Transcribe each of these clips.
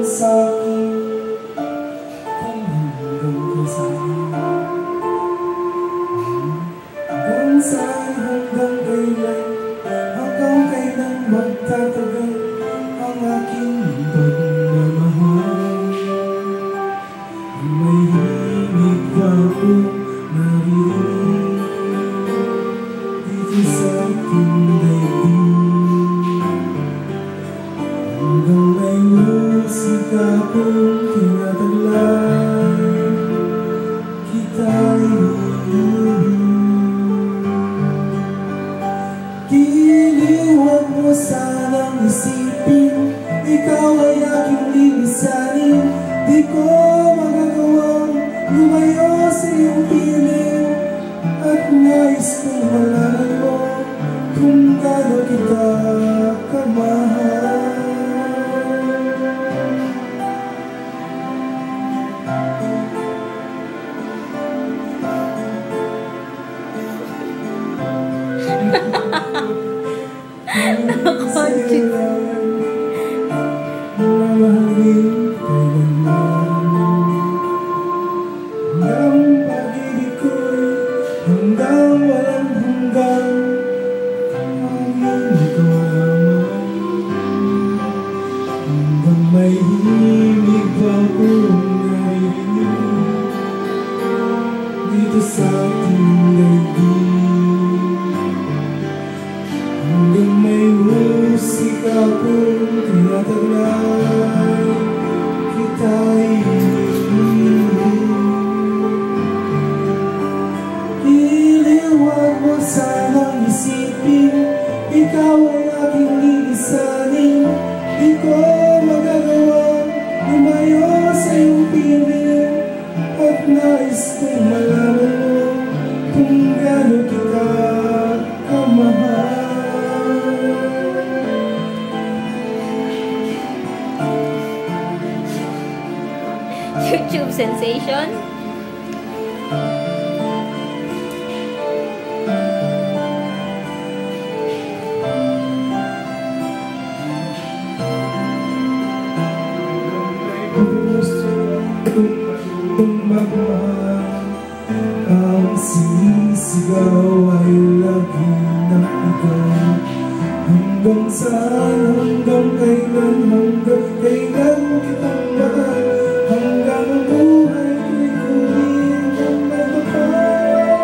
sa'kin kung hanggang kailan. Hanggang saan, hanggang kailan magtatagal ang aking pagmamahal. May himig pa ako naririnig dito sa aking daigdig. Hanggang may musika akong tinataglay, kita'y Iniwan mo sanang isipin, ikaw ay aking lilisanin. Di ko magagawang lumayo sa iyong piling, at nais kong malaman mo kung gaano kita kamahal. Mamahalin kailanman, hanggang pag-ibig ko'y hanggang walang hanggan, hangin ko naman. Hanggang may himig pa akong naririnig dito sa ating daigdig. Hanggang may musika akong tinataglay, kita'y iliwan mo sanang isipin, ikaw ay aking lilisanin. Di ko magagawang lumayo sa iyong piling, at nais kong malaman mo kung gaano kita kamahal. YouTube sensation. Ang sinisigaw ay lagi ng ikaw. Hanggang saan, hanggang kailan kitang mahal, hanggang ang buhay ko'y kunin ang magpapal.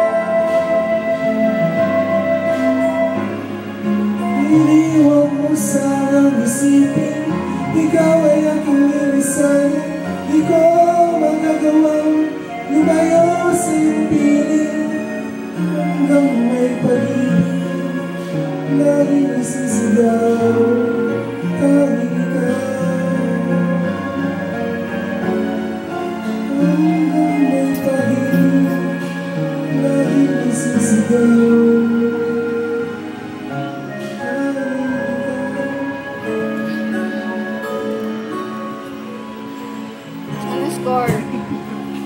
Iniwan mo sanang isipin, ikaw ay aking lilisanin. Di ko magagawang lumayo sa iyong piling, hanggang may pag-ibig laging isisigaw, tanging ikaw. Hanggang may pag-ibig laging isisigaw.